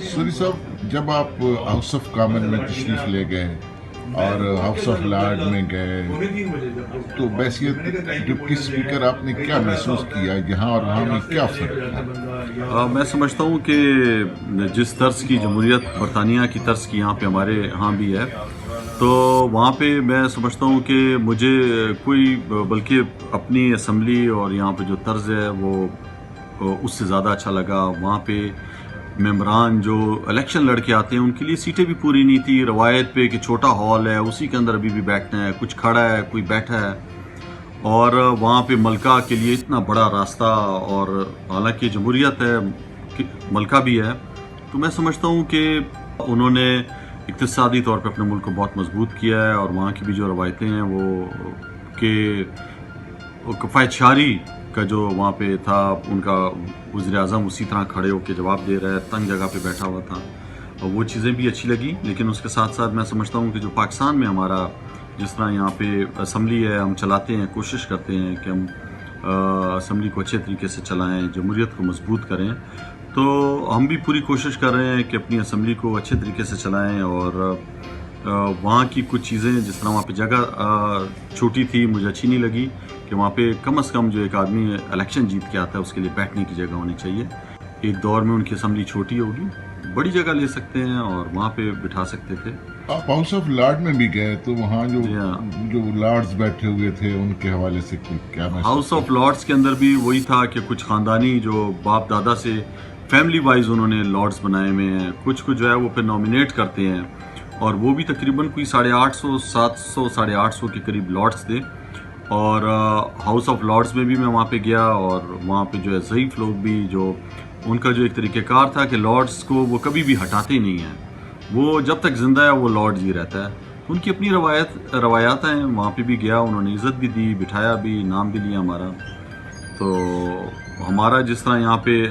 Sorry صاحب، جب آپ ہاؤس آف کامن میں تشریف لے گئے اور ہاؤس آف لارڈ میں گئے تو بحیثیت ڈپٹی اسپیکر آپ نے کیا محسوس کیا؟ یہاں اور وہاں میں کیا فرق تھا؟ میں سمجھتا ہوں کہ جس طرز کی جمہوریت برطانیہ کی طرز کی یہاں پہ ہمارے یہاں بھی ہے، تو وہاں پہ میں سمجھتا ہوں کہ مجھے کوئی بلکہ اپنی اسمبلی اور یہاں پہ جو طرز ہے وہ اس سے زیادہ اچھا لگا۔ وہاں پہ ممبران جو الیکشن لڑ کے آتے ہیں ان کے لیے سیٹیں بھی پوری نہیں تھی، روایت پہ کہ چھوٹا ہال ہے اسی کے اندر ابھی بھی بیٹھنا ہے، کچھ کھڑا ہے کوئی بیٹھا ہے، اور وہاں پہ ملکہ کے لیے اتنا بڑا راستہ، اور حالانکہ جمہوریت ہے ملکہ بھی ہے، تو میں سمجھتا ہوں کہ انہوں نے اقتصادی طور پہ اپنے ملک کو بہت مضبوط کیا ہے، اور وہاں کی بھی جو روایتیں ہیں وہ کہ کفایت شعری کا جو وہاں پہ تھا، ان کا وزیر اعظم اسی طرح کھڑے ہو کے جواب دے رہا ہے، تنگ جگہ پہ بیٹھا ہوا تھا، اور وہ چیزیں بھی اچھی لگی۔ لیکن اس کے ساتھ ساتھ میں سمجھتا ہوں کہ جو پاکستان میں ہمارا جس طرح یہاں پہ اسمبلی ہے، ہم چلاتے ہیں، کوشش کرتے ہیں کہ ہم اسمبلی کو اچھے طریقے سے چلائیں، جمہوریت کو مضبوط کریں، تو ہم بھی پوری کوشش کر رہے ہیں کہ اپنی اسمبلی کو اچھے طریقے سے چلائیں، اور وہاں کی کچھ چیزیں جس طرح وہاں پہ جگہ چھوٹی تھی، مجھے اچھی نہیں لگی کہ وہاں پہ کم از کم جو ایک آدمی الیکشن جیت کے آتا ہے اس کے لیے بیٹھنے کی جگہ ہونی چاہیے۔ ایک دور میں ان کی اسمبلی چھوٹی ہوگی، بڑی جگہ لے سکتے ہیں اور وہاں پہ بٹھا سکتے تھے۔ آپ ہاؤس آف لارڈ میں بھی گئے تو وہاں جو لارڈز بیٹھے ہوئے تھے ان کے حوالے سے کیا محسوس؟ ہاؤس آف لارڈز کے اندر بھی وہی تھا کہ کچھ خاندانی جو باپ دادا سے فیملی وائز انہوں نے لارڈز بنائے ہوئے ہیں، کچھ جو ہے وہ پھر نامینیٹ کرتے ہیں، اور وہ بھی تقریباً کوئی 850 700 850 کے قریب لارڈز تھے۔ اور ہاؤس آف لارڈز میں بھی میں وہاں پہ گیا، اور وہاں پہ جو ہے ضعیف لوگ بھی، جو ان کا جو ایک طریقہ کار تھا کہ لارڈز کو وہ کبھی بھی ہٹاتے نہیں ہیں، وہ جب تک زندہ ہے وہ لارڈز ہی رہتا ہے، ان کی اپنی روایات ہیں۔ وہاں پہ بھی گیا، انہوں نے عزت بھی دی، بٹھایا بھی، نام بھی لیا ہمارا۔ تو ہمارا جس طرح یہاں پہ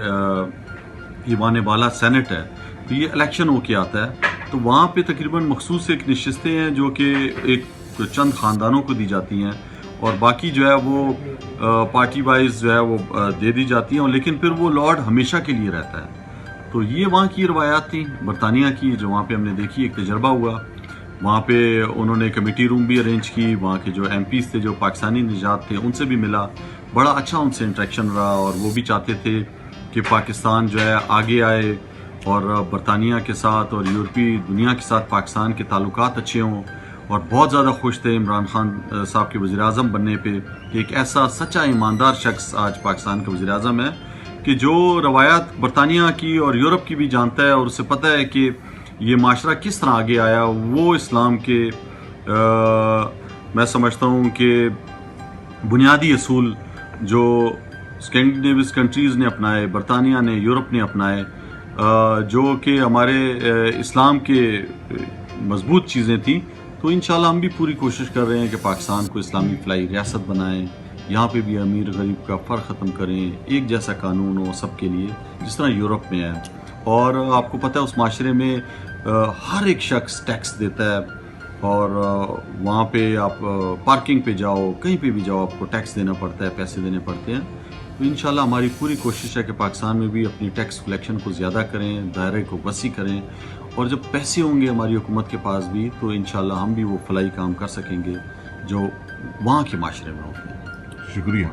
ایوان بالا سینٹ ہے تو یہ الیکشن ہو کے آتا ہے، تو وہاں پہ تقریباً مخصوص ایک نشستیں ہیں جو کہ ایک چند خاندانوں کو دی جاتی ہیں، اور باقی جو ہے وہ پارٹی وائز جو ہے وہ دے دی جاتی ہیں، لیکن پھر وہ لارڈ ہمیشہ کے لیے رہتا ہے۔ تو یہ وہاں کی روایات تھیں برطانیہ کی، جو وہاں پہ ہم نے دیکھی، ایک تجربہ ہوا۔ وہاں پہ انہوں نے کمیٹی روم بھی ارینج کی، وہاں کے جو ایم پیز تھے جو پاکستانی نژاد تھے ان سے بھی ملا، بڑا اچھا ان سے انٹریکشن رہا، اور وہ بھی چاہتے تھے کہ پاکستان جو ہے آگے آئے، اور برطانیہ کے ساتھ اور یورپی دنیا کے ساتھ پاکستان کے تعلقات اچھے ہوں، اور بہت زیادہ خوش تھے عمران خان صاحب کے وزیر اعظم بننے پہ کہ ایک ایسا سچا ایماندار شخص آج پاکستان کا وزیر اعظم ہے کہ جو روایات برطانیہ کی اور یورپ کی بھی جانتا ہے، اور اسے پتہ ہے کہ یہ معاشرہ کس طرح آگے آیا۔ وہ اسلام کے میں سمجھتا ہوں کہ بنیادی اصول جو اسکینڈینیویز کنٹریز نے اپنائے، برطانیہ نے، یورپ نے اپنائے، جو کہ ہمارے اسلام کے مضبوط چیزیں تھیں، تو انشاءاللہ ہم بھی پوری کوشش کر رہے ہیں کہ پاکستان کو اسلامی فلاحی ریاست بنائیں، یہاں پہ بھی امیر غریب کا فرق ختم کریں، ایک جیسا قانون ہو سب کے لیے جس طرح یورپ میں ہے۔ اور آپ کو پتہ ہے اس معاشرے میں ہر ایک شخص ٹیکس دیتا ہے، اور وہاں پہ آپ پارکنگ پہ جاؤ، کہیں پہ بھی جاؤ، آپ کو ٹیکس دینا پڑتا ہے، پیسے دینے پڑتے ہیں۔ تو انشاءاللہ ہماری پوری کوشش ہے کہ پاکستان میں بھی اپنی ٹیکس کلیکشن کو زیادہ کریں، دائرے کو وسیع کریں، اور جب پیسے ہوں گے ہماری حکومت کے پاس بھی تو انشاءاللہ ہم بھی وہ فلاحی کام کر سکیں گے جو وہاں کے معاشرے میں ہوتے ہیں۔ شکریہ۔